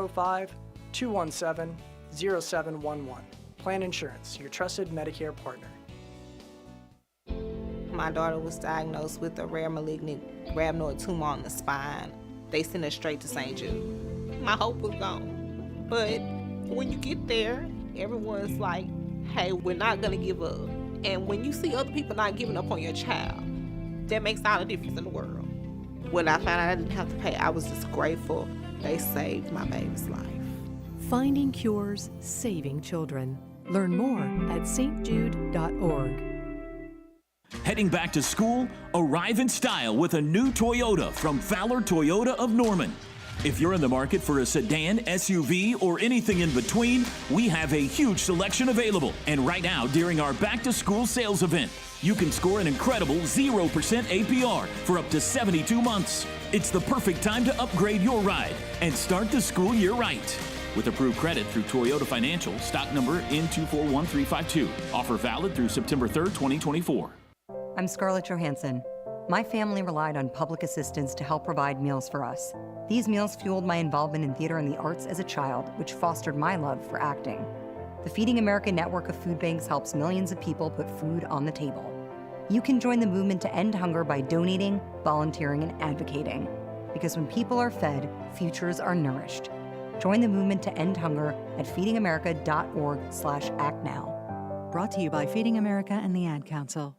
405-217-0711. Plan Insurance, your trusted Medicare partner. My daughter was diagnosed with a rare malignant rhabdoid tumor on the spine. They sent her straight to St. Jude. My hope was gone. But when you get there, everyone's like, hey, we're not going to give up. And when you see other people not giving up on your child, that makes all the difference in the world. When I found out I didn't have to pay, I was just grateful. They saved my baby's life. Finding cures, saving children. Learn more at stjude.org. Heading back to school? Arrive in style with a new Toyota from Fowler Toyota of Norman. If you're in the market for a sedan, SUV, or anything in between, we have a huge selection available. And right now, during our back-to-school sales event, you can score an incredible 0% APR for up to 72 months. It's the perfect time to upgrade your ride and start the school year right. With approved credit through Toyota Financial, stock number N241352. Offer valid through September 3rd, 2024. I'm Scarlett Johansson. My family relied on public assistance to help provide meals for us. These meals fueled my involvement in theater and the arts as a child, which fostered my love for acting. The Feeding America network of food banks helps millions of people put food on the table. You can join the movement to end hunger by donating, volunteering, and advocating. Because when people are fed, futures are nourished. Join the movement to end hunger at feedingamerica.org/actnow. Brought to you by Feeding America and the Ad Council.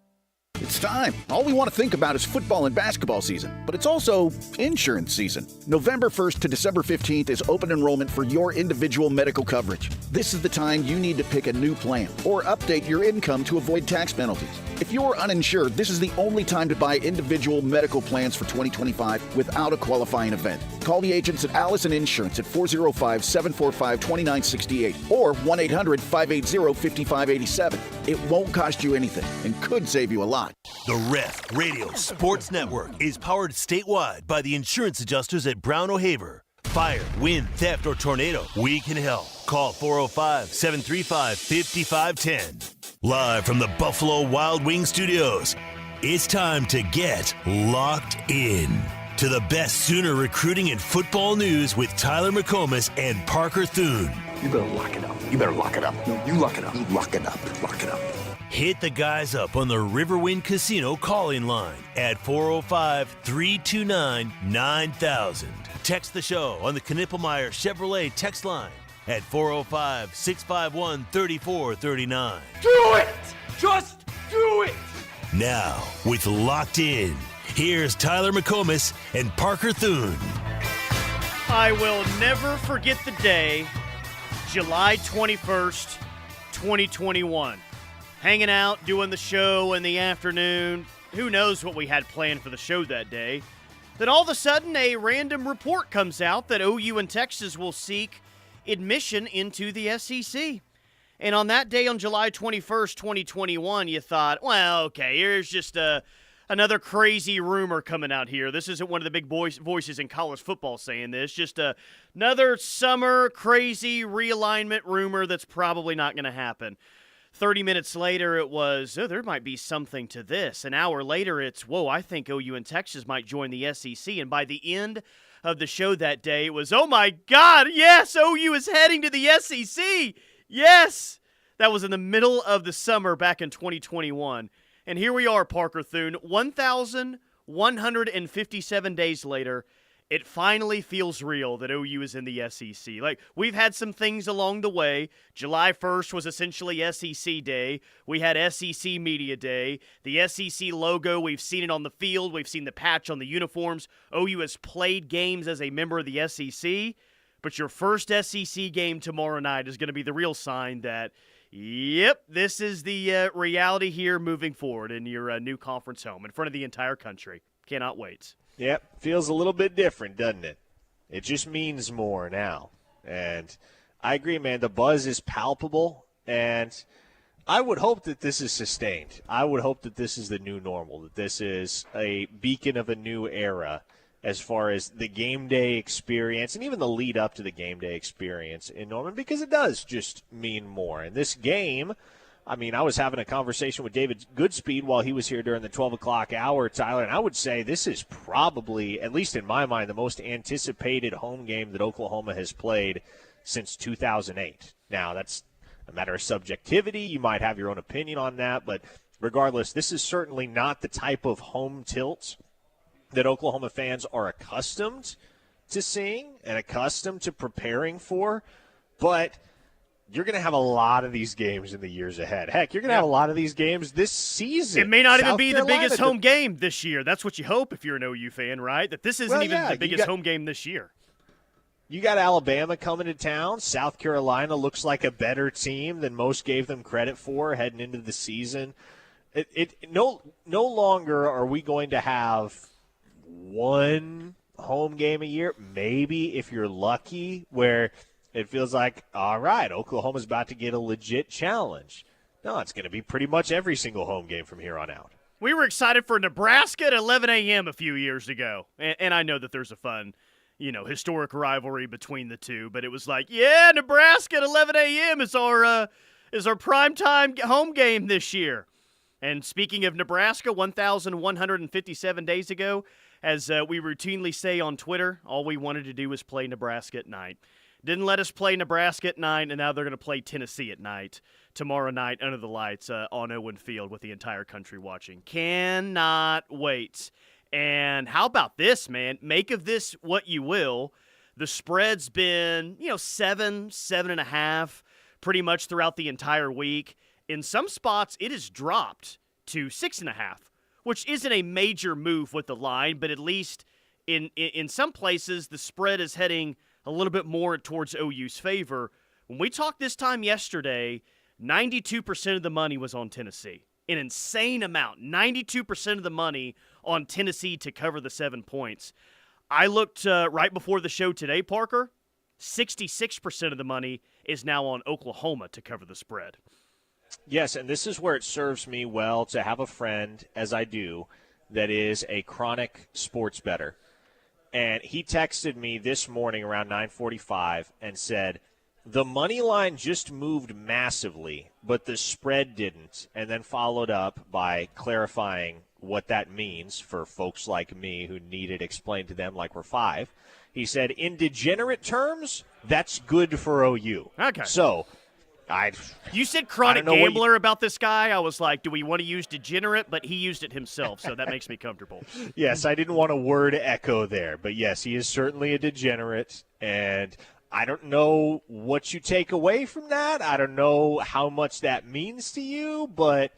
It's time. All we want to think about is football and basketball season, but it's also insurance season. November 1st to December 15th is open enrollment for your individual medical coverage. This is the time you need to pick a new plan or update your income to avoid tax penalties. If you're uninsured, this is the only time to buy individual medical plans for 2025 without a qualifying event. Call the agents at Allison Insurance at 405-745-2968 or 1-800-580-5587. It won't cost you anything and could save you a lot. The Ref Radio Sports Network is powered statewide by the insurance adjusters at Brown O'Haver. Fire, wind, theft, or tornado, we can help. Call 405-735-5510. Live from the Buffalo Wild Wings Studios, it's time to get locked in to the best Sooner recruiting and football news with Tyler McComas and Parker Thune. You better lock it up. You better lock it up. No, you lock it up. You lock it up. Lock it up. Hit the guys up on the Riverwind Casino call-in line at 405-329-9000. Text the show on the Knippelmeyer Chevrolet text line at 405-651-3439. Do it! Just do it! Now, with Locked In, here's Tyler McComas and Parker Thune. I will never forget the day, July 21st, 2021. Hanging out, doing the show in the afternoon. Who knows what we had planned for the show that day. Then all of a sudden, a random report comes out that OU and Texas will seek admission into the SEC. And on that day, on July 21st, 2021, you thought, well, okay, here's just another crazy rumor coming out here. This isn't one of the big voices in college football saying this. Just another summer crazy realignment rumor that's probably not going to happen. 30 minutes later, it was, oh, there might be something to this. An hour later, it's, whoa, I think OU and Texas might join the SEC. And by the end of the show that day, it was, oh, my God, yes, OU is heading to the SEC. Yes. That was in the middle of the summer back in 2021. And here we are, Parker Thune, 1,157 days later. It finally feels real that OU is in the SEC. Like, we've had some things along the way. July 1st was essentially SEC Day. We had SEC Media Day. The SEC logo, we've seen it on the field. We've seen the patch on the uniforms. OU has played games as a member of the SEC. But your first SEC game tomorrow night is going to be the real sign that, yep, this is the reality here moving forward in your new conference home in front of the entire country. Cannot wait. Yep, feels a little bit different, doesn't it? It just means more now. And I agree, man. The buzz is palpable, and I would hope that this is sustained. I would hope that this is the new normal, that this is a beacon of a new era as far as the game day experience and even the lead up to the game day experience in Norman, because it does just mean more. And this game I mean, I was having a conversation with David Goodspeed while he was here during the 12 o'clock hour, Tyler, and I would say this is probably, at least in my mind, the most anticipated home game that Oklahoma has played since 2008. Now, that's a matter of subjectivity. You might have your own opinion on that, but regardless, this is certainly not the type of home tilt that Oklahoma fans are accustomed to seeing and accustomed to preparing for, but you're going to have a lot of these games in the years ahead. Heck, you're going to have a lot of these games this season. It may not even be Carolina, the biggest home game this year. That's what you hope if you're an OU fan, right? That this isn't even the biggest home game this year. You got Alabama coming to town. South Carolina looks like a better team than most gave them credit for heading into the season. No longer are we going to have one home game a year, maybe if you're lucky, where it feels like, all right, Oklahoma's about to get a legit challenge. No, it's going to be pretty much every single home game from here on out. We were excited for Nebraska at 11 a.m. a few years ago, and I know that there's a fun, historic rivalry between the two, but it was like, yeah, Nebraska at 11 a.m. is our primetime home game this year. And speaking of Nebraska, 1,157 days ago, as we routinely say on Twitter, all we wanted to do was play Nebraska at night. Didn't let us play Nebraska at night, and now they're going to play Tennessee at night, tomorrow night under the lights on Owen Field with the entire country watching. Cannot wait. And how about this, man? Make of this what you will. The spread's been, 7.5, pretty much throughout the entire week. In some spots, it has dropped to 6.5, which isn't a major move with the line, but at least in some places, the spread is heading a little bit more towards OU's favor. When we talked this time yesterday, 92% of the money was on Tennessee. An insane amount. 92% of the money on Tennessee to cover the 7 points. I looked right before the show today, Parker. 66% of the money is now on Oklahoma to cover the spread. Yes, and this is where it serves me well to have a friend, as I do, that is a chronic sports bettor. And he texted me this morning around 9:45 and said, the money line just moved massively, but the spread didn't, and then followed up by clarifying what that means for folks like me who need it explained to them like we're five. He said, in degenerate terms, that's good for OU. Okay. So, you said chronic gambler about this guy. I was like, do we want to use degenerate? But he used it himself, so that makes me comfortable. Yes, I didn't want a word echo there. But, yes, he is certainly a degenerate. And I don't know what you take away from that. I don't know how much that means to you. But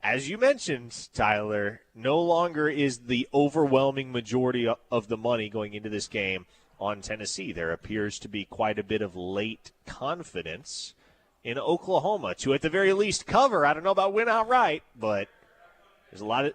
as you mentioned, Tyler, no longer is the overwhelming majority of the money going into this game on Tennessee. There appears to be quite a bit of late confidence in Oklahoma to, at the very least, cover. I don't know about win outright, but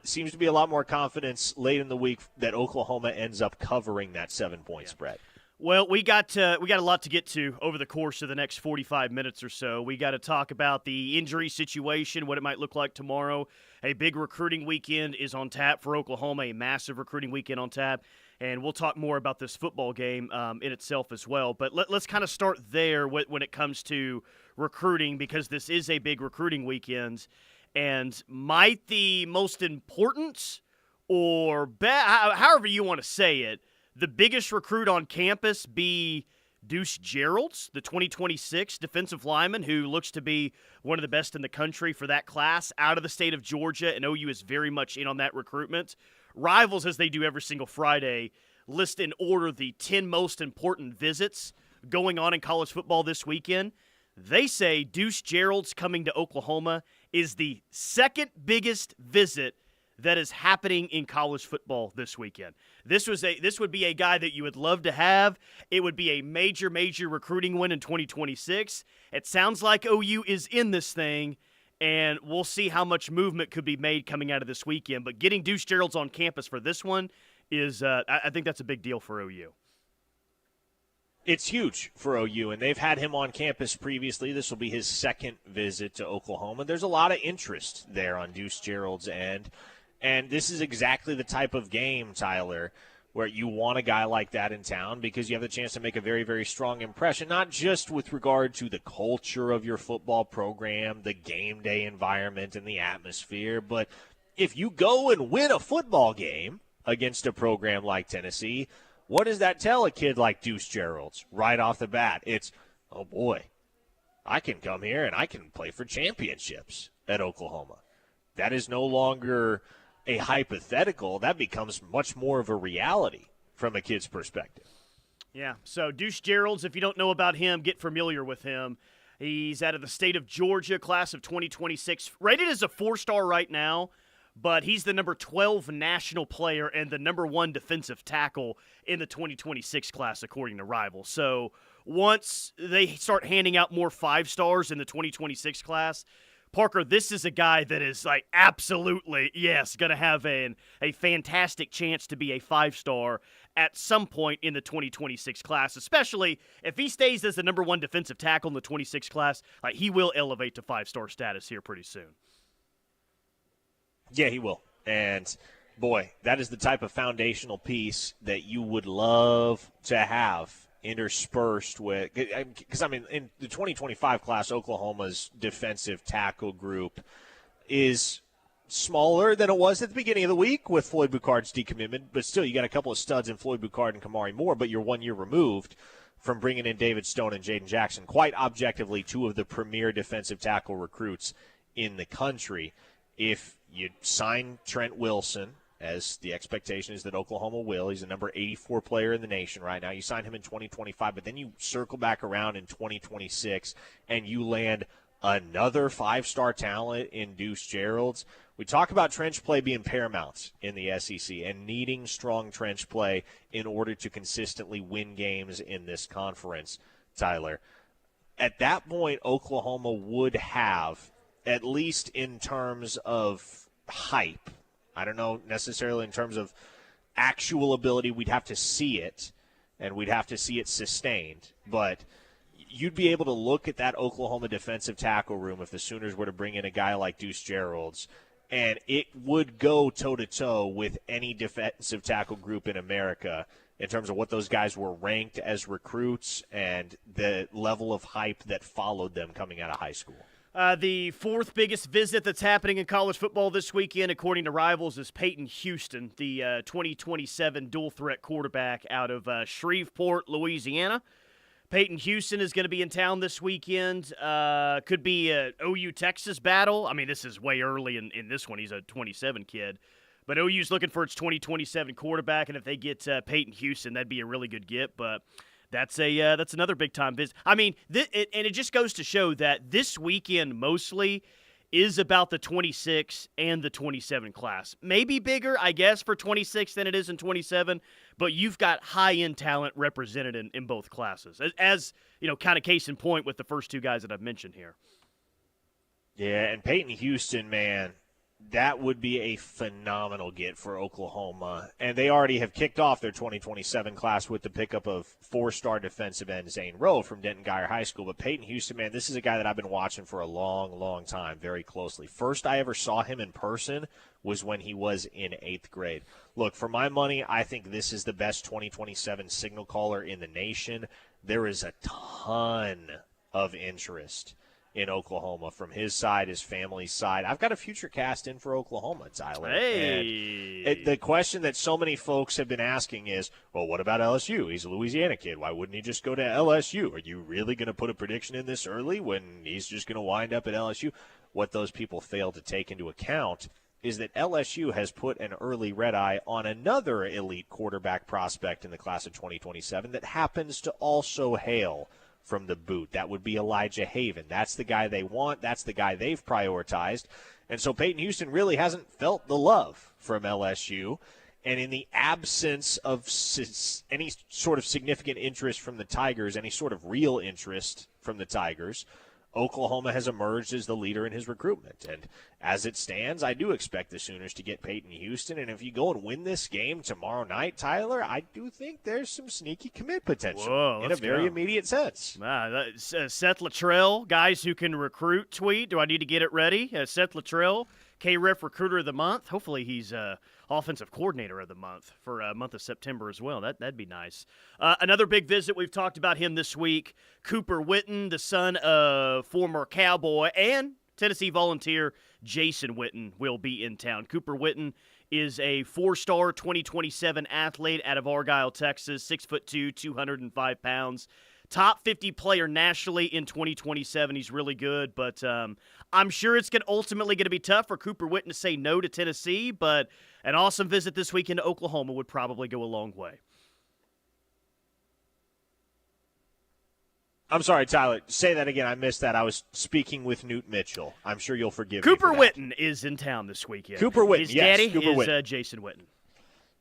seems to be a lot more confidence late in the week that Oklahoma ends up covering that 7-point spread. Well, we got a lot to get to over the course of the next 45 minutes or so. We got to talk about the injury situation, what it might look like tomorrow. A big recruiting weekend is on tap for Oklahoma, a massive recruiting weekend on tap. And we'll talk more about this football game in itself as well. But let's kind of start there when it comes to recruiting, because this is a big recruiting weekend. And might the most important, or however you want to say it, the biggest recruit on campus be Deuce Gerald's, the 2026 defensive lineman who looks to be one of the best in the country for that class out of the state of Georgia, and OU is very much in on that recruitment. Rivals, as they do every single Friday, list in order the 10 most important visits going on in college football this weekend. They say Deuce Gerald's coming to Oklahoma is the second biggest visit that is happening in college football this weekend. This would be a guy that you would love to have. It would be a major, major recruiting win in 2026. It sounds like OU is in this thing, and we'll see how much movement could be made coming out of this weekend. But getting Deuce Gerald's on campus for this one is, I think that's a big deal for OU. It's huge for OU, and they've had him on campus previously. This will be his second visit to Oklahoma. There's a lot of interest there on Deuce Gerald's end, and this is exactly the type of game, Tyler, where you want a guy like that in town because you have the chance to make a very, very strong impression, not just with regard to the culture of your football program, the game day environment, and the atmosphere, but if you go and win a football game against a program like Tennessee, what does that tell a kid like Deuce Gerald's right off the bat? It's, oh boy, I can come here and I can play for championships at Oklahoma. That is no longer a hypothetical. That becomes much more of a reality from a kid's perspective. Yeah, so Deuce Gerald's, if you don't know about him, get familiar with him. He's out of the state of Georgia, class of 2026, rated as a 4-star right now, but he's the number 12 national player and the number 1 defensive tackle in the 2026 class, according to Rival. So once they start handing out more 5-stars in the 2026 class, Parker, this is a guy that is like absolutely, yes, going to have a fantastic chance to be a 5-star at some point in the 2026 class, especially if he stays as the number 1 defensive tackle in the 26 class. He will elevate to 5-star status here pretty soon. Yeah, he will. And, boy, that is the type of foundational piece that you would love to have interspersed with, because, in the 2025 class, Oklahoma's defensive tackle group is smaller than it was at the beginning of the week with Floyd Boucard's decommitment, but still you got a couple of studs in Floyd Boucard and Kamari Moore, but you're 1 year removed from bringing in David Stone and Jaden Jackson, quite objectively 2 of the premier defensive tackle recruits in the country. If you sign Trent Wilson, as the expectation is that Oklahoma will. He's the number 84 player in the nation right now. You sign him in 2025, but then you circle back around in 2026 and you land another 5-star talent in Deuce Gerald's. We talk about trench play being paramount in the SEC and needing strong trench play in order to consistently win games in this conference, Tyler. At that point, Oklahoma would have, at least in terms of hype, I don't know necessarily in terms of actual ability. We'd have to see it, and we'd have to see it sustained. But you'd be able to look at that Oklahoma defensive tackle room if the Sooners were to bring in a guy like Deuce Gerald's, and it would go toe-to-toe with any defensive tackle group in America in terms of what those guys were ranked as recruits and the level of hype that followed them coming out of high school. The 4th biggest visit that's happening in college football this weekend, according to Rivals, is Peyton Houston, the 2027 dual-threat quarterback out of Shreveport, Louisiana. Peyton Houston is going to be in town this weekend. Could be a OU-Texas battle. This is way early in this one. He's a 27 kid. But OU's looking for its 2027 quarterback, and if they get Peyton Houston, that'd be a really good get. But that's another big-time visit. And it just goes to show that this weekend mostly is about the 26 and the 27 class. Maybe bigger, I guess, for 26 than it is in 27, but you've got high-end talent represented in both classes. As kind of case in point with the first 2 guys that I've mentioned here. Yeah, and Peyton Houston, man, that would be a phenomenal get for Oklahoma. And they already have kicked off their 2027 class with the pickup of 4-star defensive end Zane Rowe from Denton Guyer High School. But Peyton Houston, man, this is a guy that I've been watching for a long, long time very closely. First I ever saw him in person was when he was in 8th grade. Look, for my money, I think this is the best 2027 signal caller in the nation. There is a ton of interest in Oklahoma from his side, his family's side. I've got a future cast in for Oklahoma, Tyler. Hey. And the question that so many folks have been asking is, well, what about LSU? He's a Louisiana kid. Why wouldn't he just go to LSU? Are you really going to put a prediction in this early when he's just going to wind up at LSU? What those people fail to take into account is that LSU has put an early red eye on another elite quarterback prospect in the class of 2027 that happens to also hail from the boot. That would be Elijah Haven. That's the guy they want. That's the guy they've prioritized. And so Peyton Houston really hasn't felt the love from LSU. And in the absence of any sort of significant interest from the Tigers, any sort of real interest from the Tigers, Oklahoma has emerged as the leader in his recruitment. And as it stands, I do expect the Sooners to get Peyton Houston. And if you go and win this game tomorrow night, Tyler, I do think there's some sneaky commit potential in a very immediate sense. Seth Luttrell, guys who can recruit tweet. Do I need to get it ready? Seth Luttrell KREF Recruiter of the Month. Hopefully he's Offensive Coordinator of the Month for month of September as well. That'd be nice. Another big visit, we've talked about him this week. Cooper Witten, the son of former Cowboy and Tennessee Volunteer Jason Witten, will be in town. Cooper Witten is a 4-star 2027 athlete out of Argyle, Texas, 6'2", 205 pounds. Top 50 player nationally in 2027. He's really good, but I'm sure it's ultimately going to be tough for Cooper Witten to say no to Tennessee, but an awesome visit this weekend to Oklahoma would probably go a long way. I'm sorry, Tyler. Say that again. I missed that. I was speaking with Newt Mitchell. I'm sure you'll forgive me. Cooper Witten is in town this weekend. Cooper Witten, His yes. daddy Cooper is Witten. Jason Witten.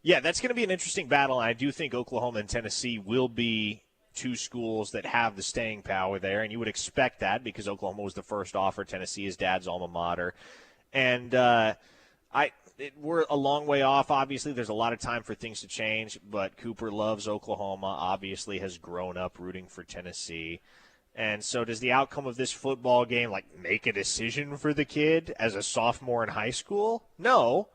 Yeah, that's going to be an interesting battle, and I do think Oklahoma and Tennessee will be two schools that have the staying power there, and you would expect that because Oklahoma was the first offer. Tennessee is dad's alma mater. And we're a long way off. Obviously, there's a lot of time for things to change, but Cooper loves Oklahoma, obviously has grown up rooting for Tennessee. And so does the outcome of this football game, make a decision for the kid as a sophomore in high school? No,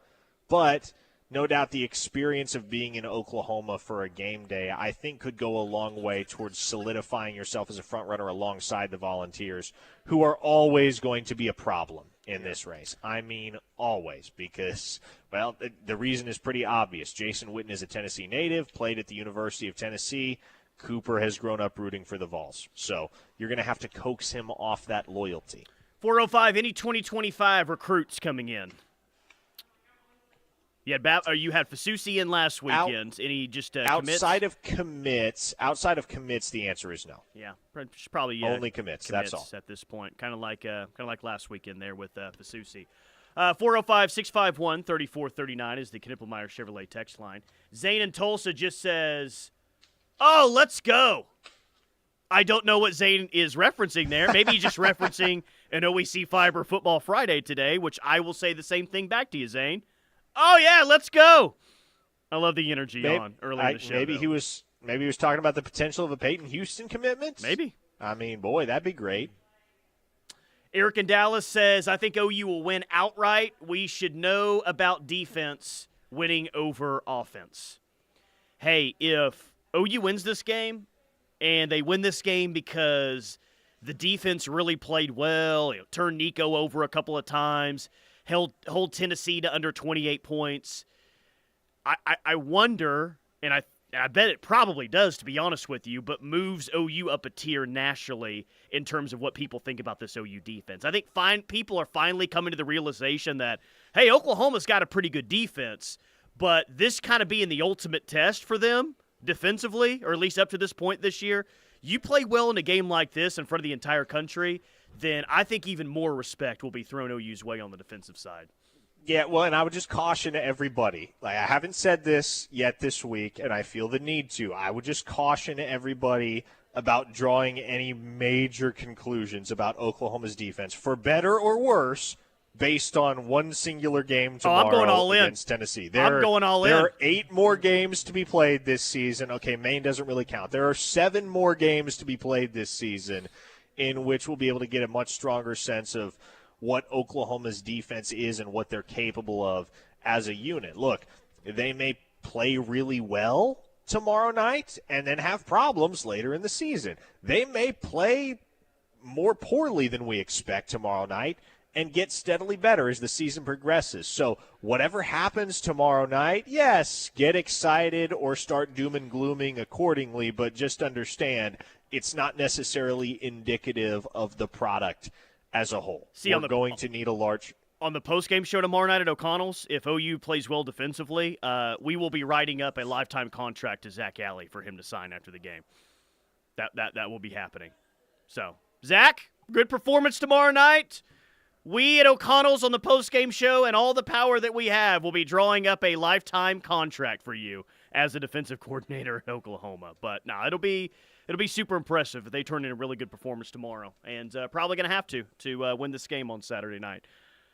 but no doubt the experience of being in Oklahoma for a game day, I think, could go a long way towards solidifying yourself as a front runner alongside the Volunteers, who are always going to be a problem in this race. I mean, always, because, well, the reason is pretty obvious. Jason Witten is a Tennessee native, played at the University of Tennessee. Cooper has grown up rooting for the Vols. So you're going to have to coax him off that loyalty. 405, any 2025 recruits coming in? You had Fasusi in last weekend. Any just outside of commits? Outside of commits, the answer is no. Yeah, probably only commits. That's all at this point. Kind of like last weekend there with Fasusi. 405-651-3439 is the Knippelmeyer Chevrolet text line. Zane in Tulsa just says, "Oh, let's go." I don't know what Zane is referencing there. Maybe he's just referencing an OEC Fiber Football Friday today, which I will say the same thing back to you, Zane. Oh, yeah, let's go. I love the energy early in the show. Maybe he was talking about the potential of a Peyton Houston commitment. Maybe. I mean, boy, that'd be great. Eric in Dallas says, I think OU will win outright. We should know about defense winning over offense. Hey, if OU wins this game, and they win this game because the defense really played well, turned Nico over a couple of times, hold Tennessee to under 28 points. I wonder, and I bet it probably does, to be honest with you, but moves OU up a tier nationally in terms of what people think about this OU defense. I think people are finally coming to the realization that, hey, Oklahoma's got a pretty good defense, but this kind of being the ultimate test for them defensively, or at least up to this point this year, you play well in a game like this in front of the entire country, then I think even more respect will be thrown OU's way on the defensive side. Yeah, well, and I would just caution everybody. I haven't said this yet this week, and I feel the need to. I would just caution everybody about drawing any major conclusions about Oklahoma's defense, for better or worse, based on one singular game tomorrow I'm going all against Tennessee. I'm going all in. There are 8 more games to be played this season. Okay, Maine doesn't really count. There are 7 more games to be played this season in which we'll be able to get a much stronger sense of what Oklahoma's defense is and what they're capable of as a unit. Look, they may play really well tomorrow night and then have problems later in the season. They may play more poorly than we expect tomorrow night and get steadily better as the season progresses. So whatever happens tomorrow night, yes, get excited or start doom and glooming accordingly, but just understand it's not necessarily indicative of the product as a whole. We're going to need a large... On the postgame show tomorrow night at O'Connell's, if OU plays well defensively, we will be writing up a lifetime contract to Zach Alley for him to sign after the game. That will be happening. So, Zach, good performance tomorrow night. We at O'Connell's on the postgame show and all the power that we have will be drawing up a lifetime contract for you as a defensive coordinator at Oklahoma. But no, it'll be super impressive if they turn in a really good performance tomorrow, and probably going to have to win this game on Saturday night.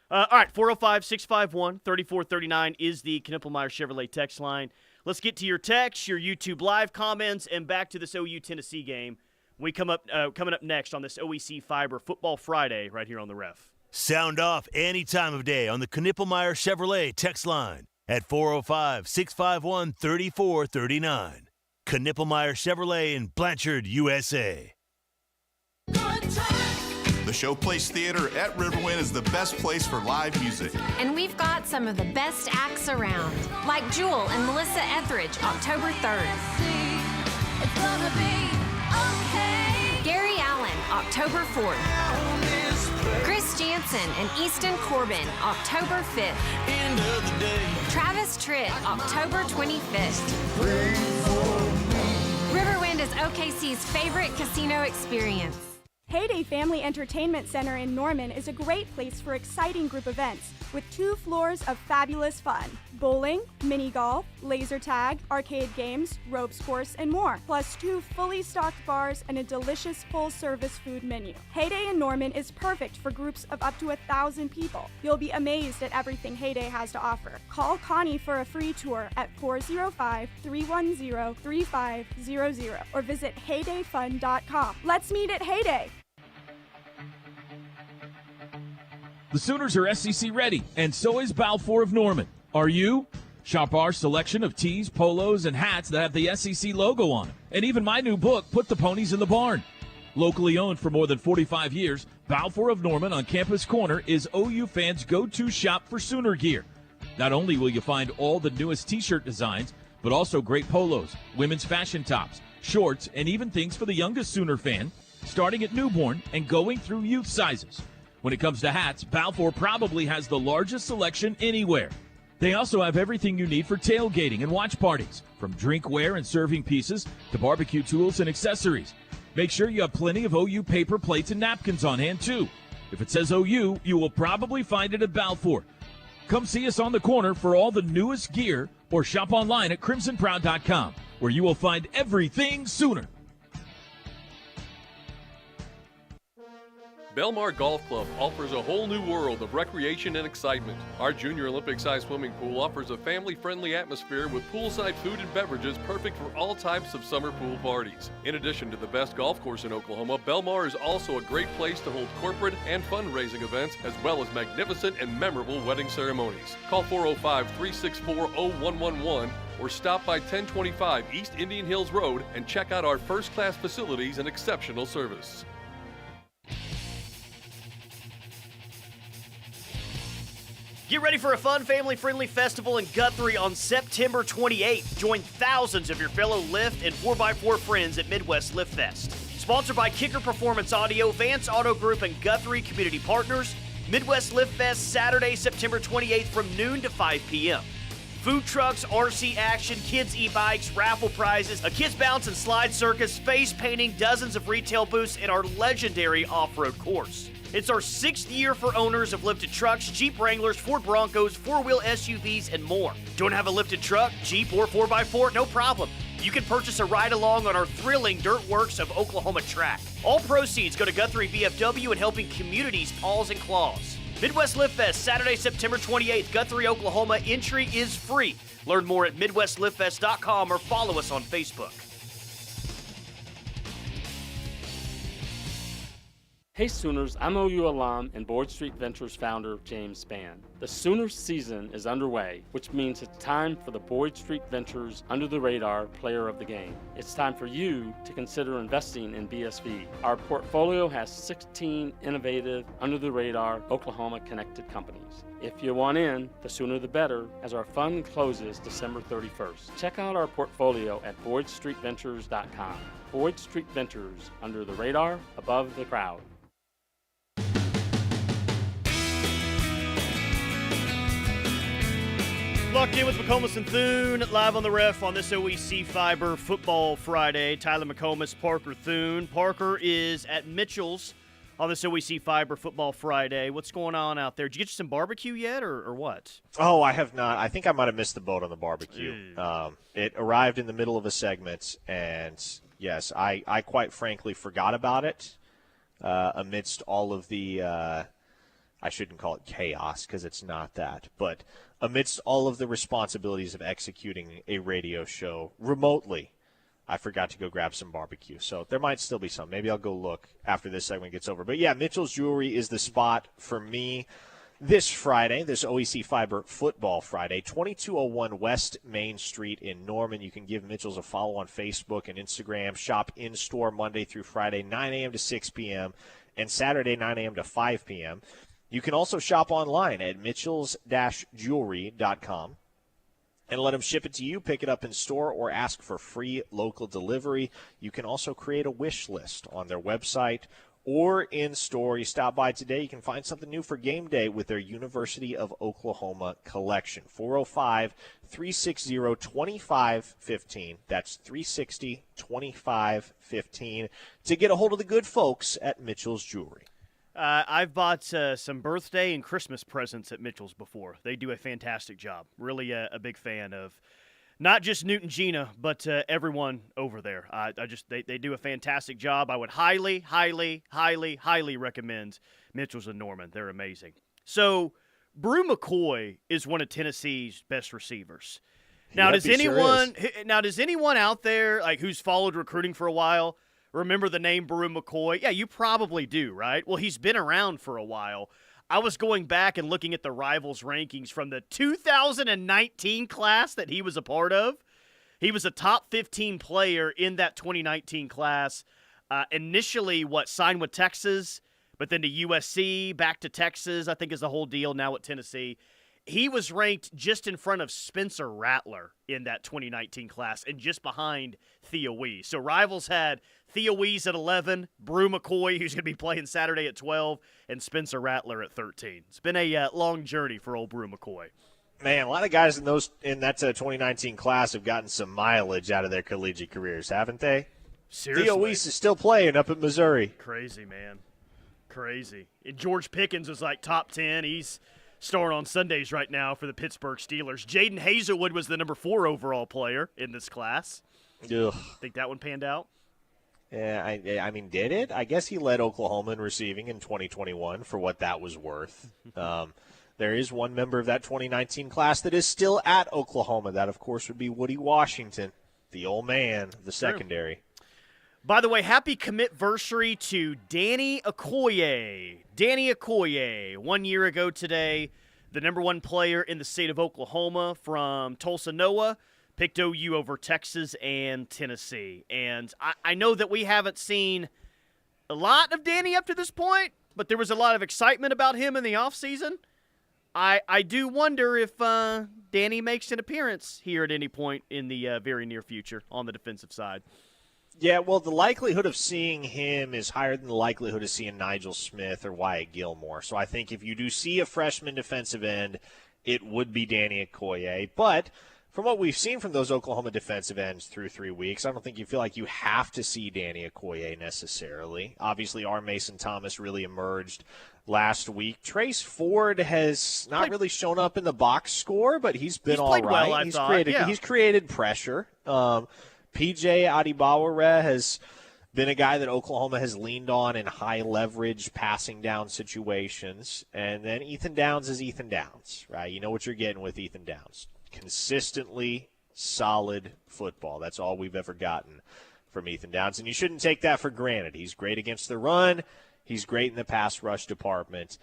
All right, 405-651-3439 is the Knippelmeyer Chevrolet text line. Let's get to your texts, your YouTube live comments, and back to this OU Tennessee game. We coming up next on this OEC Fiber Football Friday right here on the Ref. Sound off any time of day on the Knippelmeyer Chevrolet text line at 405-651-3439. Knippelmeyer Chevrolet in Blanchard, USA. The Showplace Theater at Riverwind is the best place for live music. And we've got some of the best acts around, like Jewel and Melissa Etheridge, October 3rd. Gary Allen, October 4th. Chris Jansen and Easton Corbin, October 5th. Travis Tritt, October 25th. Riverwind is OKC's favorite casino experience. Heyday Family Entertainment Center in Norman is a great place for exciting group events with 2 floors of fabulous fun. Bowling, mini golf, laser tag, arcade games, ropes course, and more. Plus 2 fully stocked bars and a delicious full-service food menu. Heyday in Norman is perfect for groups of up to 1,000 people. You'll be amazed at everything Heyday has to offer. Call Connie for a free tour at 405-310-3500 or visit heydayfun.com. Let's meet at Heyday! The Sooners are SEC ready, and so is Balfour of Norman. Are you? Shop our selection of tees, polos, and hats that have the SEC logo on them. And even my new book, Put the Ponies in the Barn. Locally owned for more than 45 years, Balfour of Norman on Campus Corner is OU fans' go-to shop for Sooner gear. Not only will you find all the newest t-shirt designs, but also great polos, women's fashion tops, shorts, and even things for the youngest Sooner fan, starting at newborn and going through youth sizes. When it comes to hats, Balfour probably has the largest selection anywhere. They also have everything you need for tailgating and watch parties, from drinkware and serving pieces to barbecue tools and accessories. Make sure you have plenty of OU paper plates and napkins on hand, too. If it says OU, you will probably find it at Balfour. Come see us on the corner for all the newest gear or shop online at crimsonproud.com, where you will find everything Sooner. Belmar Golf Club offers a whole new world of recreation and excitement. Our Junior Olympic-sized swimming pool offers a family-friendly atmosphere with poolside food and beverages perfect for all types of summer pool parties. In addition to the best golf course in Oklahoma, Belmar is also a great place to hold corporate and fundraising events, as well as magnificent and memorable wedding ceremonies. Call 405-364-0111 or stop by 1025 East Indian Hills Road and check out our first-class facilities and exceptional service. Get ready for a fun, family-friendly festival in Guthrie on September 28th. Join thousands of your fellow Lift and 4x4 friends at Midwest Lift Fest. Sponsored by Kicker Performance Audio, Vance Auto Group, and Guthrie Community Partners, Midwest Lift Fest Saturday, September 28th from noon to 5 p.m. Food trucks, RC action, kids e-bikes, raffle prizes, a kids bounce and slide circus, face painting, dozens of retail booths, and our legendary off-road course. It's our 6th year for owners of lifted trucks, Jeep Wranglers, Ford Broncos, 4-wheel SUVs, and more. Don't have a lifted truck, Jeep, or 4x4? No problem. You can purchase a ride-along on our thrilling Dirt Works of Oklahoma track. All proceeds go to Guthrie VFW and helping communities' paws and claws. Midwest Lift Fest, Saturday, September 28th, Guthrie, Oklahoma. Entry is free. Learn more at MidwestLiftFest.com or follow us on Facebook. Hey Sooners, I'm OU alum and Board Street Ventures founder James Spann. The Sooners season is underway, which means it's time for the Boyd Street Ventures Under the Radar Player of the Game. It's time for you to consider investing in BSV. Our portfolio has 16 innovative, under-the-radar, Oklahoma-connected companies. If you want in, the sooner the better, as our fund closes December 31st. Check out our portfolio at BoydStreetVentures.com. Boyd Street Ventures, under the radar, above the crowd. Locked in with McComas and Thune, live on the ref on this OEC Fiber Football Friday. Tyler McComas, Parker Thune. Parker is at Mitchell's on this OEC Fiber Football Friday. What's going on out there? Did you get you some barbecue yet, or what? Oh, I have not. I think I might have missed the boat on the barbecue. It arrived in the middle of a segment, and yes, I quite frankly forgot about it amidst all of the I shouldn't call it chaos because it's not that, but amidst all of the responsibilities of executing a radio show remotely, I forgot to go grab some barbecue. So there might still be some. Maybe I'll go look after this segment gets over. But, yeah, Mitchell's Jewelry is the spot for me this Friday, this OEC Fiber Football Friday, 2201 West Main Street in Norman. You can give Mitchell's a follow on Facebook and Instagram. Shop in-store Monday through Friday, 9 a.m. to 6 p.m., and Saturday, 9 a.m. to 5 p.m. You can also shop online at mitchells-jewelry.com. And let them ship it to you, pick it up in store, or ask for free local delivery. You can also create a wish list on their website or in store. You stop by today, you can find something new for game day with their University of Oklahoma collection. 405-360-2515. That's 360-2515 to get a hold of the good folks at Mitchell's Jewelry. I've bought some birthday and Christmas presents at Mitchell's before. They do a fantastic job. Really a big fan of not just Newton Gina, but everyone over there. They do a fantastic job. I would highly, highly, highly, highly recommend Mitchell's in Norman. They're amazing. So, Brew McCoy is one of Tennessee's best receivers. Now, does anyone out there like who's followed recruiting for a while remember the name Brew McCoy? Yeah, you probably do, right? Well, he's been around for a while. I was going back and looking at the Rivals rankings from the 2019 class that he was a part of. He was a top 15 player in that 2019 class. Initially, signed with Texas, but then to USC, back to Texas, I think is the whole deal now at Tennessee. He was ranked just in front of Spencer Rattler in that 2019 class and just behind Theo Weiss. So Rivals had Theo Weiss at 11, Brew McCoy, who's going to be playing Saturday at 12, and Spencer Rattler at 13. It's been a long journey for old Brew McCoy. Man, a lot of guys in that 2019 class have gotten some mileage out of their collegiate careers, haven't they? Seriously. Theo Weiss is still playing up at Missouri. Crazy, man. Crazy. And George Pickens was like top 10. He's starring on Sundays right now for the Pittsburgh Steelers. Jaden Hazelwood was the number 4 overall player in this class. Ugh. Think that one panned out? Yeah, I mean, did it? I guess he led Oklahoma in receiving in 2021 for what that was worth. There is one member of that 2019 class that is still at Oklahoma. That, of course, would be Woody Washington, the old man, the secondary. By the way, happy commit-versary to Danny Okoye. Danny Okoye, 1 year ago today, the number 1 player in the state of Oklahoma from Tulsa, NOAA, picked OU over Texas and Tennessee. And I know that we haven't seen a lot of Danny up to this point, but there was a lot of excitement about him in the offseason. I do wonder if Danny makes an appearance here at any point in the very near future on the defensive side. Yeah, well, the likelihood of seeing him is higher than the likelihood of seeing Nigel Smith or Wyatt Gilmore. So I think if you do see a freshman defensive end, it would be Danny Okoye. But from what we've seen from those Oklahoma defensive ends through 3 weeks, I don't think you feel like you have to see Danny Okoye necessarily. Obviously, R. Mason Thomas really emerged last week. Trace Ford has not really shown up in the box score, but he's been all right. Well, He's created pressure. P.J. Adibawara has been a guy that Oklahoma has leaned on in high-leverage passing down situations. And then Ethan Downs is Ethan Downs, right? You know what you're getting with Ethan Downs. Consistently solid football. That's all we've ever gotten from Ethan Downs. And you shouldn't take that for granted. He's great against the run. He's great in the pass rush department.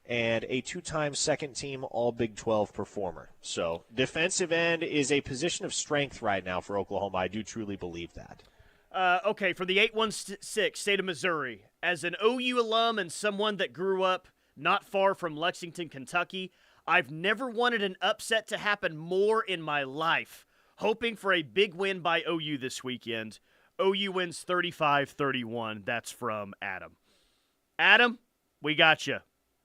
And a 2-time second-team All-Big 12 performer. So defensive end is a position of strength right now for Oklahoma. I do truly believe that. Okay, for the 816 state of Missouri, as an OU alum and someone that grew up not far from Lexington, Kentucky, I've never wanted an upset to happen more in my life. Hoping for a big win by OU this weekend. OU wins 35-31. That's from Adam. Adam, we got you.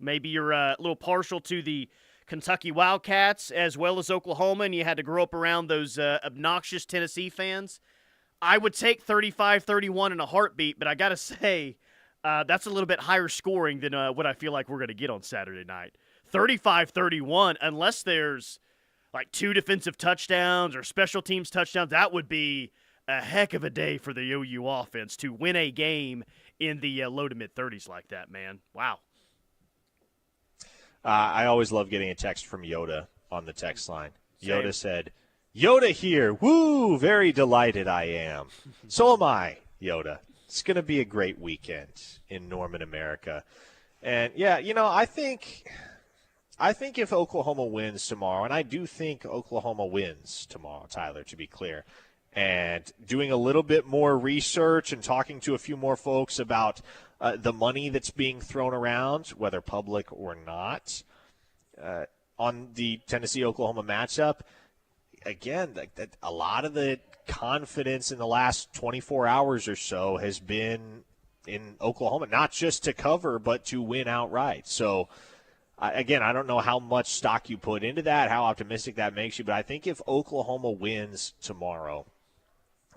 Maybe you're a little partial to the Kentucky Wildcats as well as Oklahoma, and you had to grow up around those obnoxious Tennessee fans. I would take 35-31 in a heartbeat, but I got to say that's a little bit higher scoring than what I feel like we're going to get on Saturday night. 35-31, unless there's like 2 defensive touchdowns or special teams touchdowns, that would be a heck of a day for the OU offense to win a game in the low to mid-30s like that, man. Wow. I always love getting a text from Yoda on the text line. Yoda said, Yoda here. Woo! Very delighted I am. So am I, Yoda. It's going to be a great weekend in Norman, America. And, yeah, I think if Oklahoma wins tomorrow, and I do think Oklahoma wins tomorrow, Tyler, to be clear, and doing a little bit more research and talking to a few more folks about the money that's being thrown around, whether public or not, on the Tennessee-Oklahoma matchup, again, a lot of the confidence in the last 24 hours or so has been in Oklahoma, not just to cover, but to win outright. So, again, I don't know how much stock you put into that, how optimistic that makes you, but I think if Oklahoma wins tomorrow,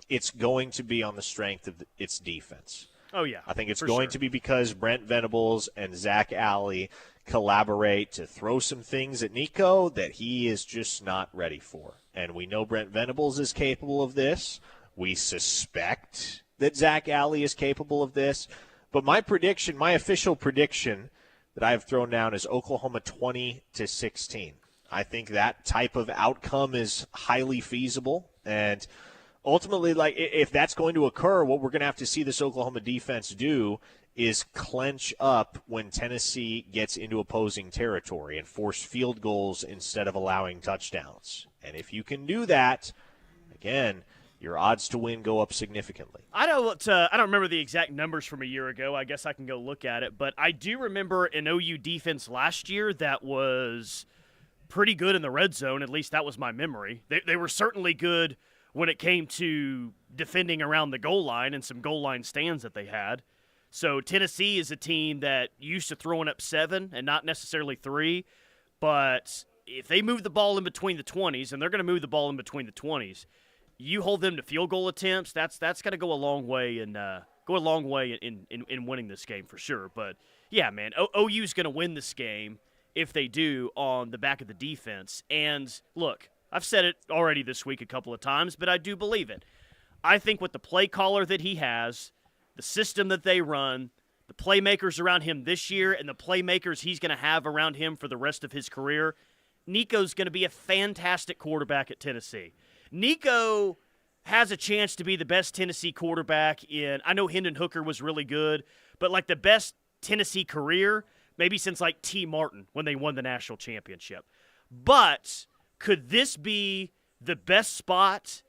it's going to be on the strength of its defense. Oh, yeah. I think it's going to be because Brent Venables and Zach Alley collaborate to throw some things at Nico that he is just not ready for. And we know Brent Venables is capable of this. We suspect that Zach Alley is capable of this. But my prediction, my official prediction that I have thrown down is Oklahoma 20-16. I think that type of outcome is highly feasible. And ultimately, if that's going to occur, what we're going to have to see this Oklahoma defense do is clench up when Tennessee gets into opposing territory and force field goals instead of allowing touchdowns. And if you can do that, again, your odds to win go up significantly. I don't remember the exact numbers from a year ago. I guess I can go look at it. But I do remember an OU defense last year that was pretty good in the red zone. At least that was my memory. They were certainly good when it came to defending around the goal line and some goal line stands that they had. So Tennessee is a team that used to throwing up 7 and not necessarily 3. But if they move the ball in between the 20s, and they're going to move the ball in between the 20s, you hold them to field goal attempts. That's going to go a long way in winning this game for sure. But yeah, man, OU's going to win this game if they do on the back of the defense. And look, I've said it already this week a couple of times, but I do believe it. I think with the play caller that he has, the system that they run, the playmakers around him this year, and the playmakers he's going to have around him for the rest of his career, Nico's going to be a fantastic quarterback at Tennessee. Nico has a chance to be the best Tennessee quarterback in, I know Hendon Hooker was really good, but like the best Tennessee career, maybe since like T. Martin when they won the national championship. But could this be the best spot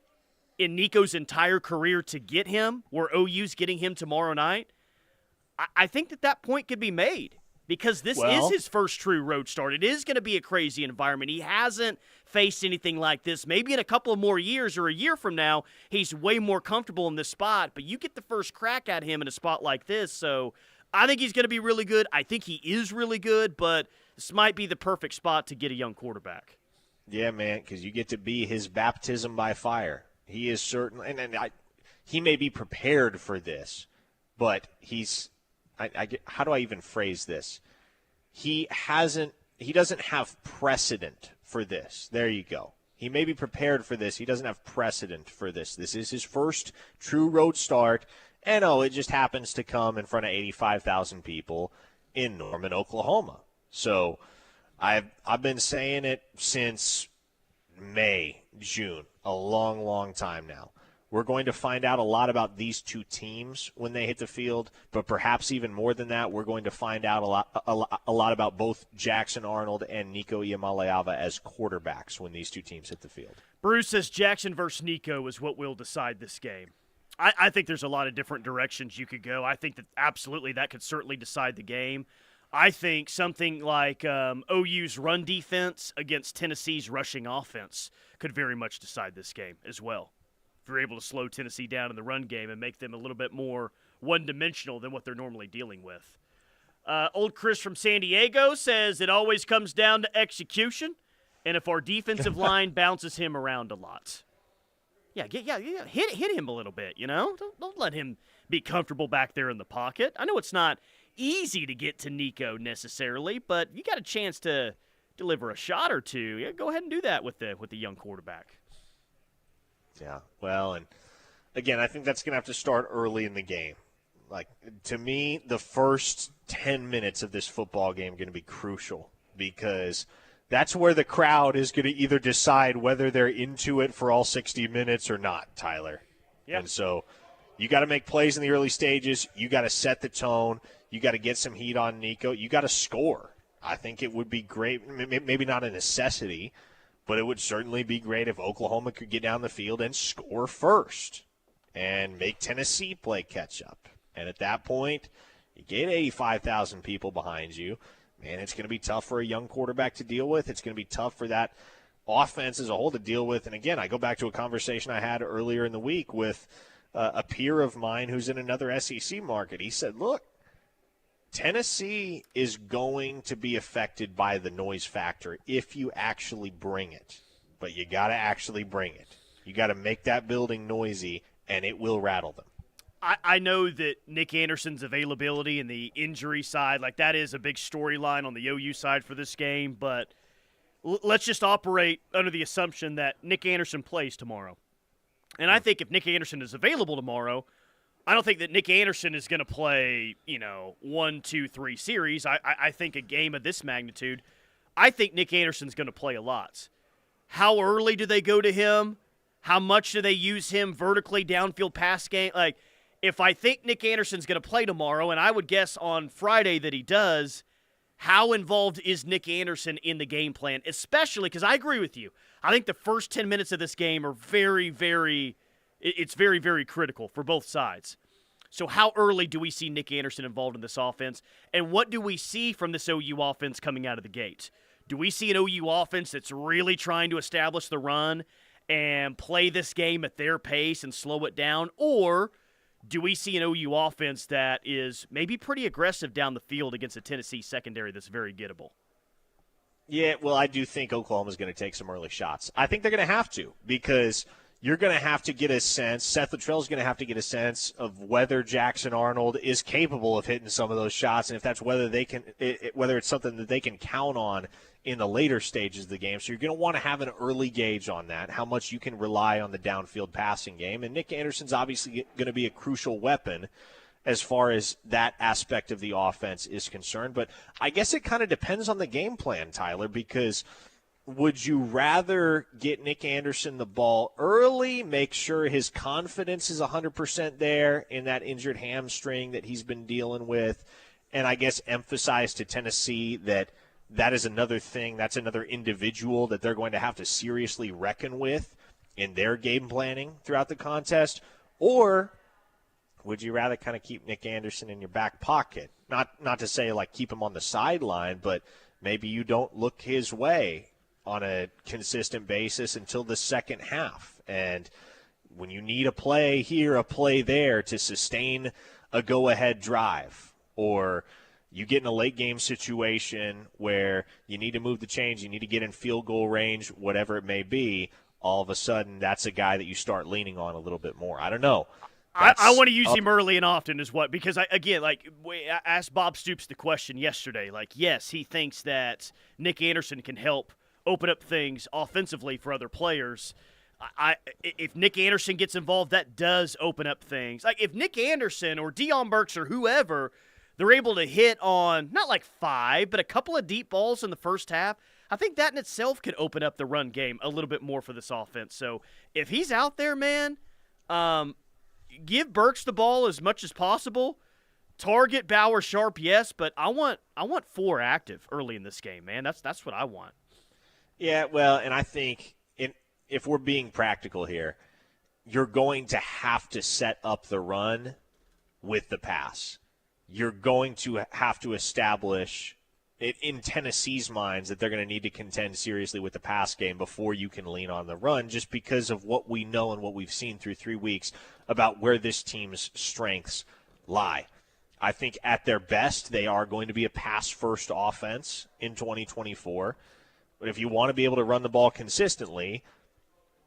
in Nico's entire career to get him, where OU's getting him tomorrow night? I think that point could be made because this is his first true road start. It is going to be a crazy environment. He hasn't faced anything like this. Maybe in a couple of more years or a year from now, he's way more comfortable in this spot, but you get the first crack at him in a spot like this. So I think he's going to be really good. I think he is really good, but this might be the perfect spot to get a young quarterback. Yeah, man, because you get to be his baptism by fire. He is certain, he may be prepared for this, but how do I even phrase this? He doesn't have precedent for this. There you go. He may be prepared for this. He doesn't have precedent for this. This is his first true road start, and it just happens to come in front of 85,000 people in Norman, Oklahoma. So I've been saying it since May, June, a long, long time now. We're going to find out a lot about these two teams when they hit the field, but perhaps even more than that, we're going to find out a lot about both Jackson Arnold and Nico Iamaleava as quarterbacks when these two teams hit the field. Bruce says Jackson versus Nico is what will decide this game. I think there's a lot of different directions you could go. I think that absolutely that could certainly decide the game. I think something like OU's run defense against Tennessee's rushing offense could very much decide this game as well. If you're able to slow Tennessee down in the run game and make them a little bit more one-dimensional than what they're normally dealing with. Old Chris from San Diego says it always comes down to execution, and if our defensive line bounces him around a lot. Yeah, hit him a little bit, Don't let him be comfortable back there in the pocket. I know it's not easy to get to Nico necessarily, but you got a chance to deliver a shot or two. Yeah, go ahead and do that with the young quarterback. Yeah, well, and again, I think that's going to have to start early in the game. Like, to me, the first 10 minutes of this football game are going to be crucial because That's where the crowd is going to either decide whether they're into it for all 60 minutes or not, Tyler. Yep. And so you got to make plays in the early stages. You got to set the tone. You got to get some heat on Nico. You got to score. I think it would be great, maybe not a necessity, but it would certainly be great if Oklahoma could get down the field and score first and make Tennessee play catch up. And at that point, you get 85,000 people behind you. Man, it's going to be tough for a young quarterback to deal with. It's going to be tough for that offense as a whole to deal with. And again, I go back to a conversation I had earlier in the week with a peer of mine who's in another SEC market. He said, look, Tennessee is going to be affected by the noise factor if you actually bring it. But you got to actually bring it. You got to make that building noisy, and it will rattle them. I know that Nick Anderson's availability and the injury side, like that is a big storyline on the OU side for this game, but let's just operate under the assumption that Nick Anderson plays tomorrow. And I think if Nick Anderson is available tomorrow, I don't think that Nick Anderson is going to play, 1, 2, 3 series. I think a game of this magnitude, I think Nick Anderson's going to play a lot. How early do they go to him? How much do they use him vertically downfield pass game? Like, if I think Nick Anderson's going to play tomorrow, and I would guess on Friday that he does, how involved is Nick Anderson in the game plan? Especially because I agree with you. I think the first 10 minutes of this game are very, very critical for both sides. So how early do we see Nick Anderson involved in this offense? And what do we see from this OU offense coming out of the gate? Do we see an OU offense that's really trying to establish the run and play this game at their pace and slow it down? Or do we see an OU offense that is maybe pretty aggressive down the field against a Tennessee secondary that's very gettable? Yeah, well, I do think Oklahoma's going to take some early shots. I think they're going to have to because you're going to have to get a sense, Seth Luttrell's going to have to get a sense of whether Jackson Arnold is capable of hitting some of those shots and if that's whether they can, whether it's something that they can count on in the later stages of the game. So you're going to want to have an early gauge on that, how much you can rely on the downfield passing game. And Nick Anderson's obviously going to be a crucial weapon as far as that aspect of the offense is concerned. But I guess it kind of depends on the game plan, Tyler, because would you rather get Nick Anderson the ball early, make sure his confidence is 100% there in that injured hamstring that he's been dealing with, and I guess emphasize to Tennessee that is another thing, that's another individual that they're going to have to seriously reckon with in their game planning throughout the contest? Or would you rather kind of keep Nick Anderson in your back pocket? Not to say like keep him on the sideline, but maybe you don't look his way on a consistent basis until the second half. And when you need a play here, a play there to sustain a go-ahead drive, or you get in a late game situation where you need to move the chains, you need to get in field goal range, whatever it may be, all of a sudden that's a guy that you start leaning on a little bit more. I don't know. I want to use him early and often is what, because I asked Bob Stoops the question yesterday. Like, yes, he thinks that Nick Anderson can help open up things offensively for other players. If Nick Anderson gets involved, that does open up things. Like if Nick Anderson or Deion Burks or whoever, they're able to hit on not like 5, but a couple of deep balls in the first half, I think that in itself could open up the run game a little bit more for this offense. So if he's out there, man, give Burks the ball as much as possible. Target Bauer Sharp, yes, but I want 4 active early in this game, man. That's what I want. Yeah, well, and I think if we're being practical here, you're going to have to set up the run with the pass. You're going to have to establish it in Tennessee's minds that they're going to need to contend seriously with the pass game before you can lean on the run, just because of what we know and what we've seen through 3 weeks about where this team's strengths lie. I think at their best, they are going to be a pass-first offense in 2024. But if you want to be able to run the ball consistently,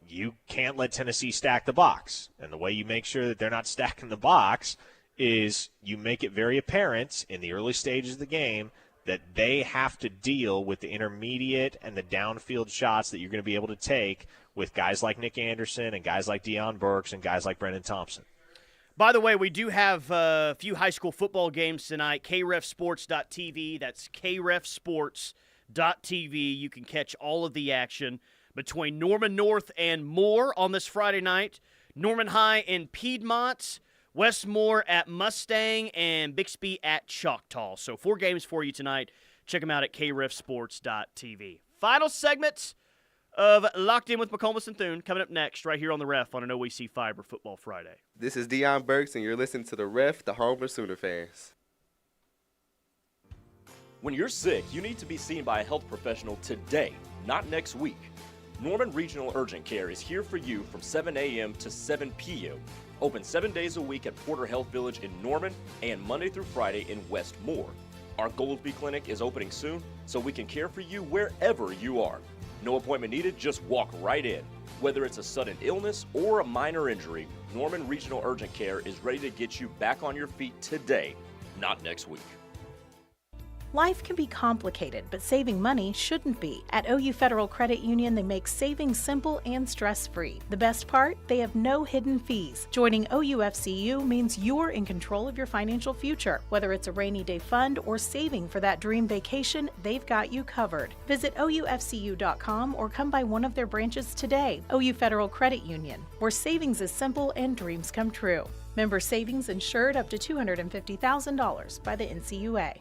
you can't let Tennessee stack the box. And the way you make sure that they're not stacking the box is you make it very apparent in the early stages of the game that they have to deal with the intermediate and the downfield shots that you're going to be able to take with guys like Nick Anderson and guys like Deion Burks and guys like Brendan Thompson. By the way, we do have a few high school football games tonight. KREFSports.tv. That's KREFSports.tv. OUFCU.tv. You can catch all of the action between Norman North and Moore on this Friday night. Norman High and Piedmont, Westmore at Mustang, and Bixby at Choctaw. So 4 games for you tonight. Check them out at krefsports.tv. Final segment of Locked In with McComas and Thune coming up next right here on the Ref on an OEC Fiber Football Friday. This is Deion Burks, and you're listening to the Ref, the home of Sooner fans. When you're sick, you need to be seen by a health professional today, not next week. Norman Regional Urgent Care is here for you from 7 a.m. to 7 p.m. Open 7 days a week at Porter Health Village in Norman and Monday through Friday in Westmore. Our Goldby Clinic is opening soon, so we can care for you wherever you are. No appointment needed, just walk right in. Whether it's a sudden illness or a minor injury, Norman Regional Urgent Care is ready to get you back on your feet today, not next week. Life can be complicated, but saving money shouldn't be. At OU Federal Credit Union, they make saving simple and stress-free. The best part? They have no hidden fees. Joining OUFCU means you're in control of your financial future. Whether it's a rainy day fund or saving for that dream vacation, they've got you covered. Visit OUFCU.com or come by one of their branches today. OU Federal Credit Union, where savings is simple and dreams come true. Member savings insured up to $250,000 by the NCUA.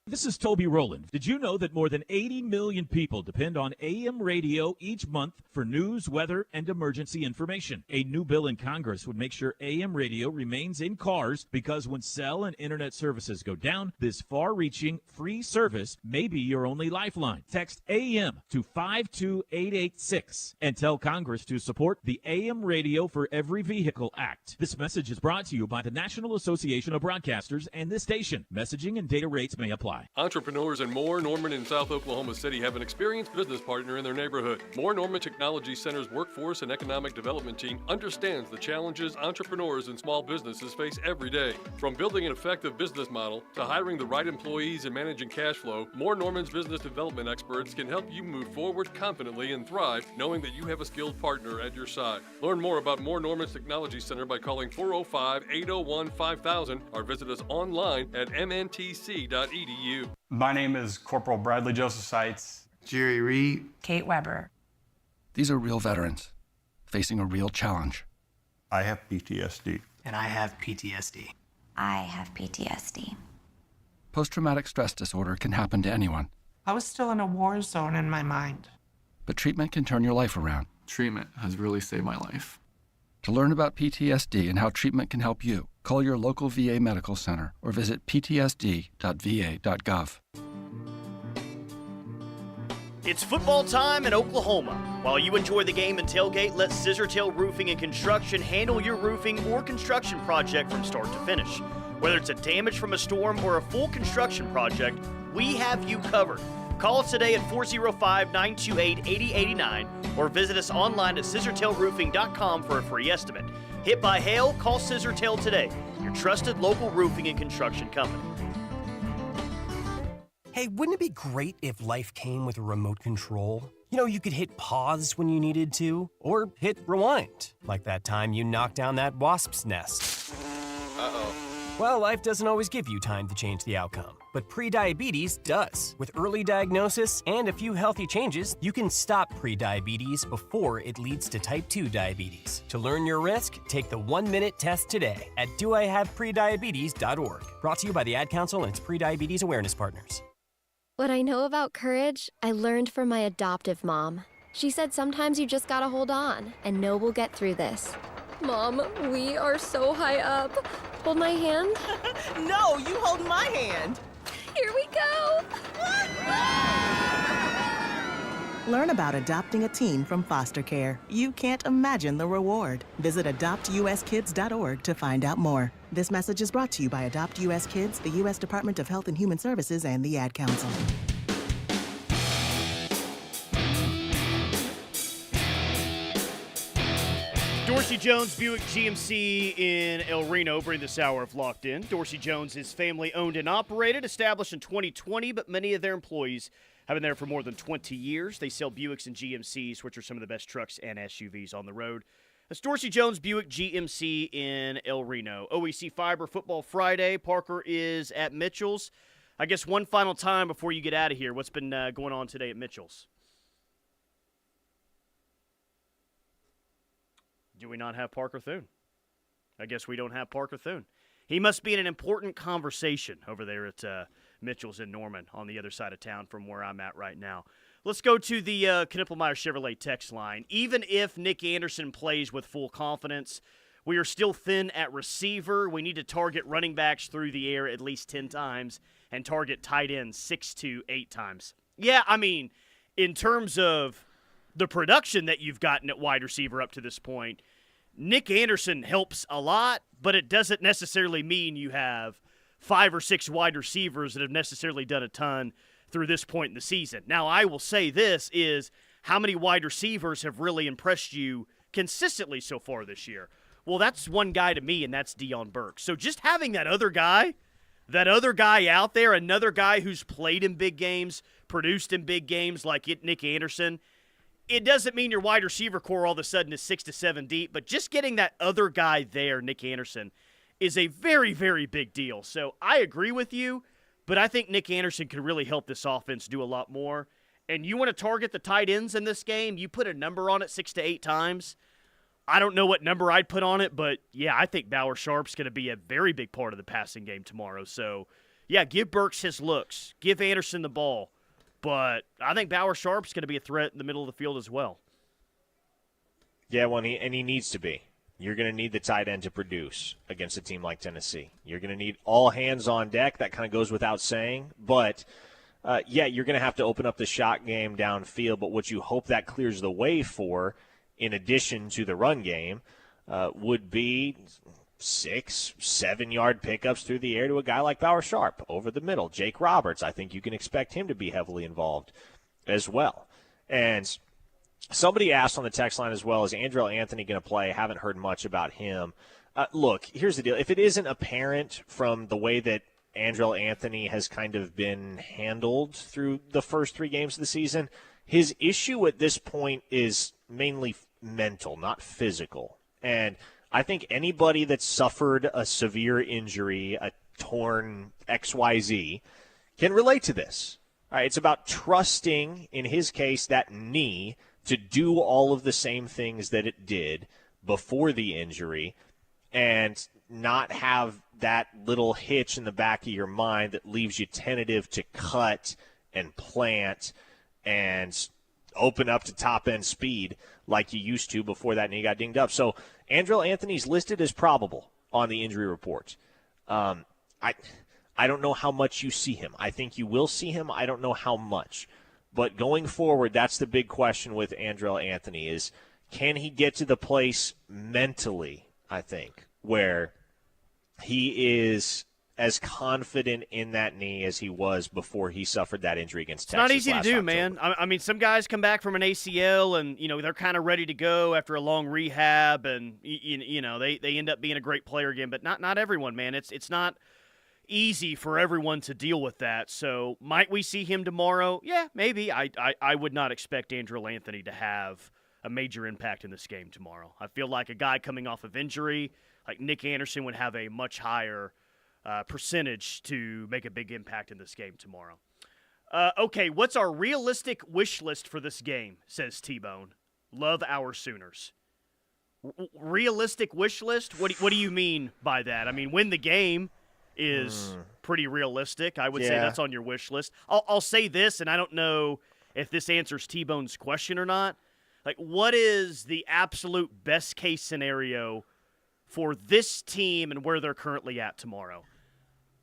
This is Toby Rowland. Did you know that more than 80 million people depend on AM radio each month for news, weather, and emergency information? A new bill in Congress would make sure AM radio remains in cars because when cell and internet services go down, this far-reaching free service may be your only lifeline. Text AM to 52886 and tell Congress to support the AM Radio for Every Vehicle Act. This message is brought to you by the National Association of Broadcasters and this station. Messaging and data rates may apply. Entrepreneurs and More Norman in South Oklahoma City have an experienced business partner in their neighborhood. More Norman Technology Center's workforce and economic development team understands the challenges entrepreneurs and small businesses face every day. From building an effective business model to hiring the right employees and managing cash flow, More Norman's business development experts can help you move forward confidently and thrive, knowing that you have a skilled partner at your side. Learn more about More Norman's Technology Center by calling 405-801-5000 or visit us online at mntc.edu. My name is Corporal Bradley Joseph Seitz. Jerry Reed. Kate Weber. These are real veterans facing a real challenge. I have PTSD. And I have PTSD. I have PTSD. Post-traumatic stress disorder can happen to anyone. I was still in a war zone in my mind. But treatment can turn your life around. Treatment has really saved my life. To learn about PTSD and how treatment can help you, call your local VA medical center or visit ptsd.va.gov. It's football time in Oklahoma. While you enjoy the game and tailgate, let Scissortail Roofing and Construction handle your roofing or construction project from start to finish. Whether it's a damage from a storm or a full construction project, we have you covered. Call us today at 405-928-8089 or visit us online at scissortailroofing.com for a free estimate. Hit by hail? Call Scissortail today, your trusted local roofing and construction company. Hey, wouldn't it be great if life came with a remote control? You know, you could hit pause when you needed to, or hit rewind, like that time you knocked down that wasp's nest. Uh-oh. Well, life doesn't always give you time to change the outcome, but prediabetes does. With early diagnosis and a few healthy changes, you can stop prediabetes before it leads to type 2 diabetes. To learn your risk, take the 1-minute test today at doihaveprediabetes.org. Brought to you by the Ad Council and its prediabetes awareness partners. What I know about courage, I learned from my adoptive mom. She said sometimes you just gotta hold on and know we'll get through this. Mom, we are so high up. Hold my hand. No, you hold my hand. Here we go. Learn about adopting a teen from foster care. You can't imagine the reward. Visit adoptuskids.org to find out more. This message is brought to you by Adopt US Kids, the U.S. Department of Health and Human Services, and the Ad Council. Dorsey Jones Buick GMC in El Reno bring this hour of Locked In. Dorsey Jones is family owned and operated, established in 2020, but many of their employees have been there for more than 20 years. They sell Buicks and GMCs, which are some of the best trucks and SUVs on the road. That's Dorsey Jones Buick GMC in El Reno. OEC Fiber Football Friday. Parker is at Mitchell's. I guess one final time before you get out of here, what's been going on today at Mitchell's? Do we not have Parker Thune? I guess we don't have Parker Thune. He must be in an important conversation over there at Mitchell's in Norman on the other side of town from where I'm at right now. Let's go to the Knippelmeyer Chevrolet text line. Even if Nick Anderson plays with full confidence, we are still thin at receiver. We need to target running backs through the air at least 10 times and target tight ends 6 to 8 times. Yeah, I mean, in terms of the production that you've gotten at wide receiver up to this point, Nick Anderson helps a lot, but it doesn't necessarily mean you have 5 or 6 wide receivers that have necessarily done a ton through this point in the season. Now, I will say this is how many wide receivers have really impressed you consistently so far this year? Well, that's one guy to me, and that's Deion Burks. So just having that other guy out there, another guy who's played in big games, produced in big games like Nick Anderson, it doesn't mean your wide receiver core all of a sudden is 6 to 7 deep, but just getting that other guy there, Nick Anderson, is a very, very big deal. So I agree with you, but I think Nick Anderson can really help this offense do a lot more. And you want to target the tight ends in this game, you put a number on it 6 to 8 times. I don't know what number I'd put on it, but, yeah, I think Bauer Sharp's going to be a very big part of the passing game tomorrow. So, yeah, give Burks his looks. Give Anderson the ball. But I think Bauer Sharp's going to be a threat in the middle of the field as well. Yeah, well, he needs to be. You're going to need the tight end to produce against a team like Tennessee. You're going to need all hands on deck. That kind of goes without saying. But, yeah, you're going to have to open up the shot game downfield. But what you hope that clears the way for, in addition to the run game, would be 6, 7-yard pickups through the air to a guy like Bauer Sharp over the middle. Jake Roberts, I think you can expect him to be heavily involved as well. And somebody asked on the text line as well, is Andrell Anthony going to play? Haven't heard much about him. Look, here's the deal. If it isn't apparent from the way that Andrell Anthony has kind of been handled through the first 3 games of the season, his issue at this point is mainly mental, not physical. And I think anybody that suffered a severe injury, a torn XYZ, can relate to this. All right, it's about trusting, in his case, that knee to do all of the same things that it did before the injury and not have that little hitch in the back of your mind that leaves you tentative to cut and plant and open up to top-end speed like you used to before that knee got dinged up. So Andrell Anthony's listed as probable on the injury report. I don't know how much you see him. I think you will see him. I don't know how much. But going forward, that's the big question with Andrell Anthony is, can he get to the place mentally, I think, where he is as confident in that knee as he was before he suffered that injury against Texas. It's not easy to do, October. man. I mean, some guys come back from an ACL and, they're kind of ready to go after a long rehab and, they end up being a great player again. But not everyone, man. It's not easy for everyone to deal with that. So might we see him tomorrow? Yeah, maybe. I would not expect Andrell Anthony to have a major impact in this game tomorrow. I feel like a guy coming off of injury, like Nick Anderson, would have a much higher percentage to make a big impact in this game tomorrow. Okay, what's our realistic wish list for this game, says T-Bone. Love our Sooners. Realistic wish list? What do you mean by that? I mean, win the game is pretty realistic. I would say that's on your wish list. I'll say this, and I don't know if this answers T-Bone's question or not. Like, what is the absolute best-case scenario for this team and where they're currently at tomorrow?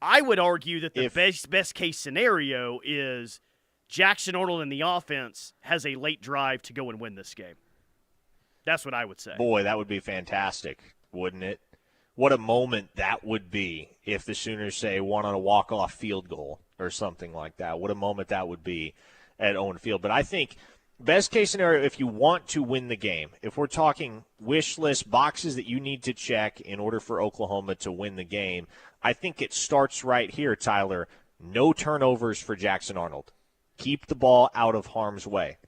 I would argue that the best case scenario is Jackson Arnold in the offense has a late drive to go and win this game. That's what I would say. Boy, that would be fantastic, wouldn't it? What a moment that would be if the Sooners, say, won on a walk-off field goal or something like that. What a moment that would be at Owen Field. But I think best case scenario, if you want to win the game, if we're talking wish list boxes that you need to check in order for Oklahoma to win the game, I think it starts right here, Tyler. No turnovers for Jackson Arnold. Keep the ball out of harm's way.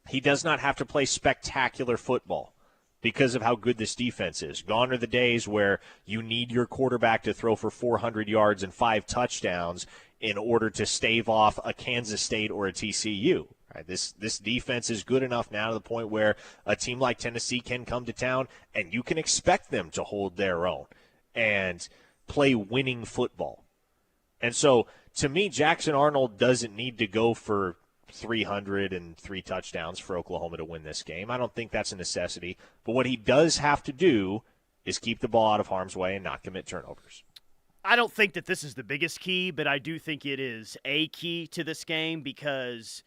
He does not have to play spectacular football because of how good this defense is. Gone are the days where you need your quarterback to throw for 400 yards and 5 touchdowns in order to stave off a Kansas State or a TCU. Right? This defense is good enough now to the point where a team like Tennessee can come to town, and you can expect them to hold their own and play winning football. And so, to me, Jackson Arnold doesn't need to go for 303 touchdowns for Oklahoma to win this game. I don't think that's a necessity. But what he does have to do is keep the ball out of harm's way and not commit turnovers. I don't think that this is the biggest key, but I do think it is a key to this game because,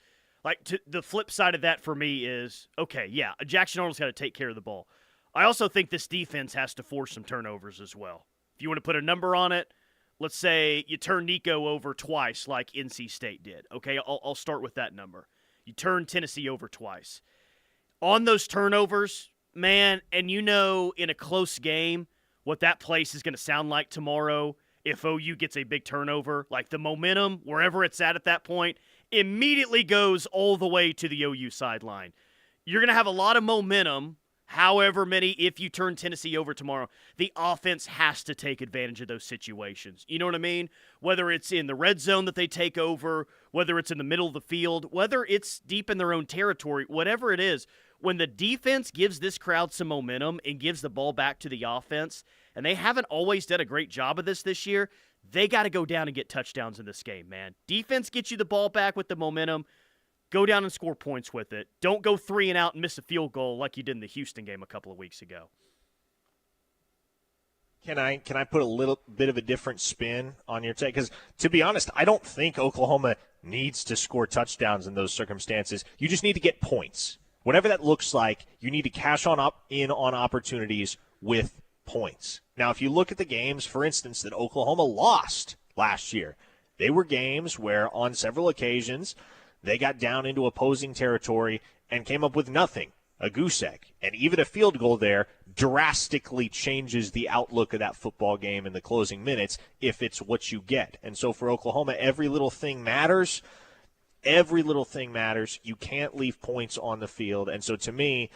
the flip side of that for me is, okay, yeah, Jackson Arnold's got to take care of the ball. I also think this defense has to force some turnovers as well. If you want to put a number on it, let's say you turn Nico over twice like NC State did. Okay, I'll start with that number. You turn Tennessee over twice. On those turnovers, man, and in a close game what that place is going to sound like tomorrow if OU gets a big turnover. Like the momentum, wherever it's at that point, immediately goes all the way to the OU sideline. You're going to have a lot of momentum. However many, if you turn Tennessee over tomorrow, the offense has to take advantage of those situations. You know what I mean? Whether it's in the red zone that they take over, whether it's in the middle of the field, whether it's deep in their own territory, whatever it is, when the defense gives this crowd some momentum and gives the ball back to the offense, and they haven't always done a great job of this year, they got to go down and get touchdowns in this game, man. Defense gets you the ball back with the momentum. Go down and score points with it. Don't go 3 and out and miss a field goal like you did in the Houston game a couple of weeks ago. Can I put a little bit of a different spin on your take? Because, to be honest, I don't think Oklahoma needs to score touchdowns in those circumstances. You just need to get points. Whatever that looks like, you need to cash in on opportunities with points. Now, if you look at the games, for instance, that Oklahoma lost last year, they were games where on several occasions – they got down into opposing territory and came up with nothing, a goose egg. And even a field goal there drastically changes the outlook of that football game in the closing minutes if it's what you get. And so for Oklahoma, every little thing matters. Every little thing matters. You can't leave points on the field. And so to me,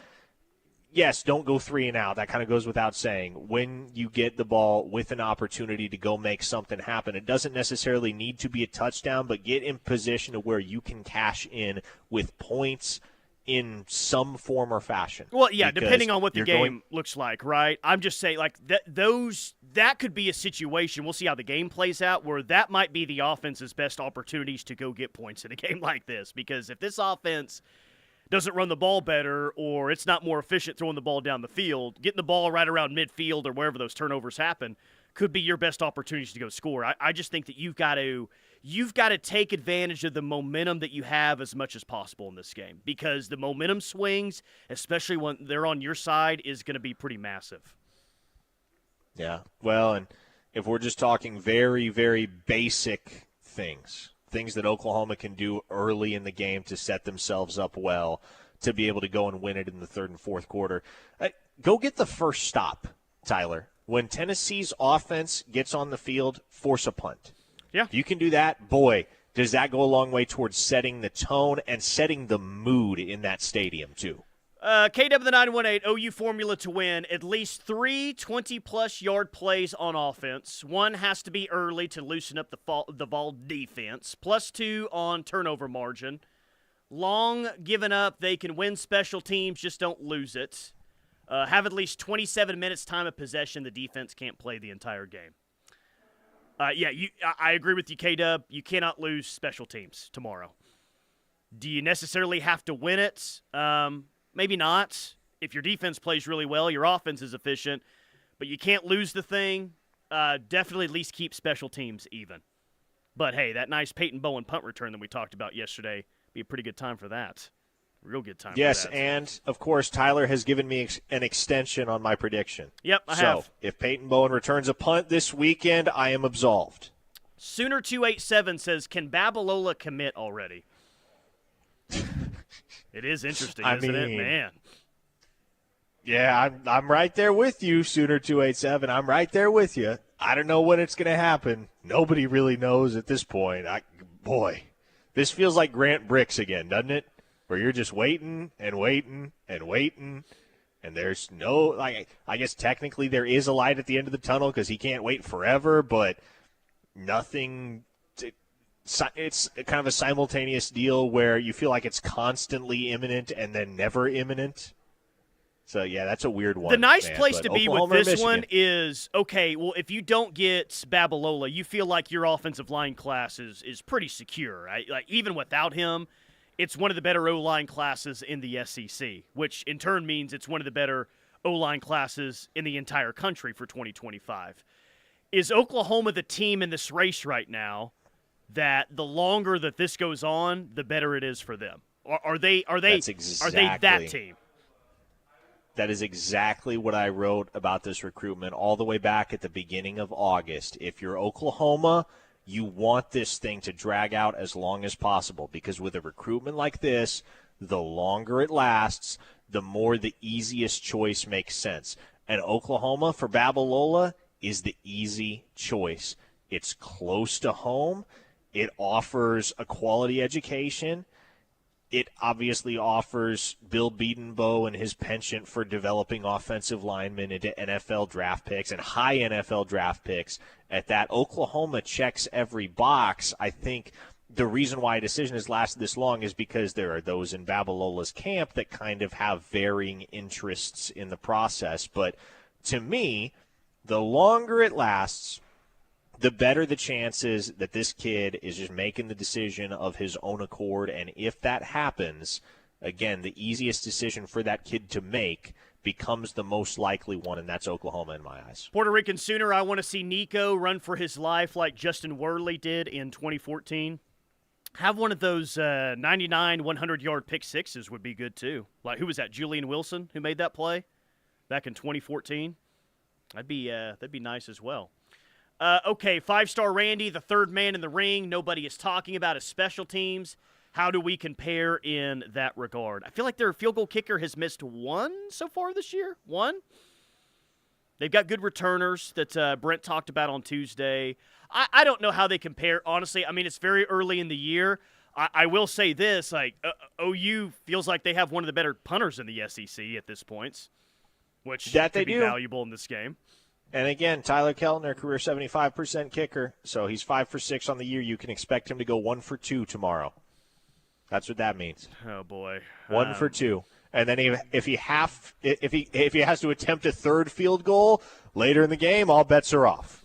yes, don't go 3 and out. That kind of goes without saying. When you get the ball with an opportunity to go make something happen, it doesn't necessarily need to be a touchdown, but get in position to where you can cash in with points in some form or fashion. Well, yeah, depending on what the game looks like, right? I'm just saying, that could be a situation. We'll see how the game plays out, where that might be the offense's best opportunities to go get points in a game like this. Because if this offense doesn't run the ball better, or it's not more efficient throwing the ball down the field, getting the ball right around midfield or wherever those turnovers happen could be your best opportunity to go score. I just think that you've got to take advantage of the momentum that you have as much as possible in this game, because the momentum swings, especially when they're on your side, is going to be pretty massive. Yeah, well, and if we're just talking very, very basic things that Oklahoma can do early in the game to set themselves up well to be able to go and win it in the third and fourth quarter. Go get the first stop, Tyler. When Tennessee's offense gets on the field, force a punt. Yeah. If you can do that, boy, does that go a long way towards setting the tone and setting the mood in that stadium too. KW the 918, OU formula to win. At least 3 20-plus yard plays on offense. 1 has to be early to loosen up the Vol defense. +2 on turnover margin. Long given up, they can win special teams, just don't lose it. Have at least 27 minutes time of possession. The defense can't play the entire game. I agree with you, KW. You cannot lose special teams tomorrow. Do you necessarily have to win it? Maybe not. If your defense plays really well, your offense is efficient, but you can't lose the thing. Definitely at least keep special teams even. But, hey, that nice Peyton Bowen punt return that we talked about yesterday, be a pretty good time for that. Real good time for that. Yes, and, of course, Tyler has given me an extension on my prediction. Yep, I have. So, if Peyton Bowen returns a punt this weekend, I am absolved. Sooner287 says, can Babalola commit already? It is interesting, isn't it? Man. Yeah, I'm right there with you, Sooner287. I'm right there with you. I don't know when it's going to happen. Nobody really knows at this point. Boy, this feels like Grant Bricks again, doesn't it? Where you're just waiting and waiting and waiting, and there's no, I guess technically there is a light at the end of the tunnel because he can't wait forever, but nothing it's kind of a simultaneous deal where you feel like it's constantly imminent and then never imminent. So, yeah, that's a weird one. The nice man. place But to be Oklahoma with this or one Michigan? is, okay, well, if you don't get Babalola, you feel like your offensive line class is pretty secure. Right? Like, even without him, it's one of the better O-line classes in the SEC, which in turn means it's one of the better O-line classes in the entire country for 2025. Is Oklahoma the team in this race right now that the longer that this goes on, the better it is for them? Are they that team? That is exactly what I wrote about this recruitment all the way back at the beginning of August. If you're Oklahoma, you want this thing to drag out as long as possible, because with a recruitment like this, the longer it lasts, the more the easiest choice makes sense. And Oklahoma for Babalola is the easy choice. It's close to home. It offers a quality education. It obviously offers Bill Bedenbaugh and his penchant for developing offensive linemen into NFL draft picks and high NFL draft picks. At that, Oklahoma checks every box. I think the reason why a decision has lasted this long is because there are those in Babalola's camp that kind of have varying interests in the process. But to me, the longer it lasts, the better the chances that this kid is just making the decision of his own accord. And if that happens, again, the easiest decision for that kid to make becomes the most likely one, and that's Oklahoma in my eyes. Puerto Rican Sooner, I want to see Nico run for his life like Justin Worley did in 2014. Have one of those 99, 100-yard pick sixes would be good too. Like, who was that, Julian Wilson, who made that play back in 2014? That'd be nice as well. Okay, 5-star Randy, the third man in the ring. Nobody is talking about his special teams. How do we compare in that regard? I feel like their field goal kicker has missed one so far this year. One. They've got good returners that Brent talked about on Tuesday. I don't know how they compare, honestly. I mean, it's very early in the year. I will say this, like, OU feels like they have one of the better punters in the SEC at this point, which could be valuable in this game. And again, Tyler Keltner, career 75% kicker, so he's 5 for 6 on the year. You can expect him to go 1 for 2 tomorrow. That's what that means. Oh boy, 1 for 2. And then if he has to attempt a third field goal later in the game, all bets are off.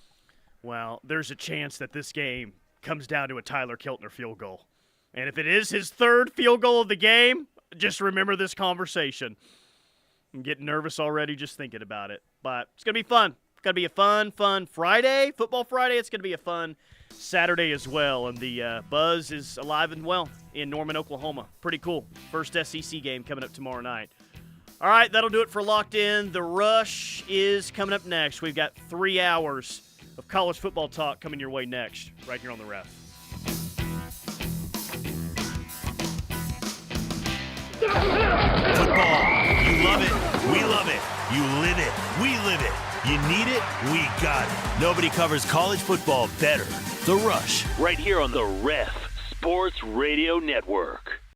Well, there's a chance that this game comes down to a Tyler Keltner field goal, and if it is his third field goal of the game, just remember this conversation. I'm getting nervous already just thinking about it, but it's gonna be fun. It's going to be a fun Friday, Football Friday. It's going to be a fun Saturday as well. And the buzz is alive and well in Norman, Oklahoma. Pretty cool. First SEC game coming up tomorrow night. All right, that'll do it for Locked In. The Rush is coming up next. We've got 3 hours of college football talk coming your way next, right here on The Ref. Football. You love it. We love it. You live it. We live it. You need it. We got it. Nobody covers college football better. The Rush. Right here on the Ref Sports Radio Network.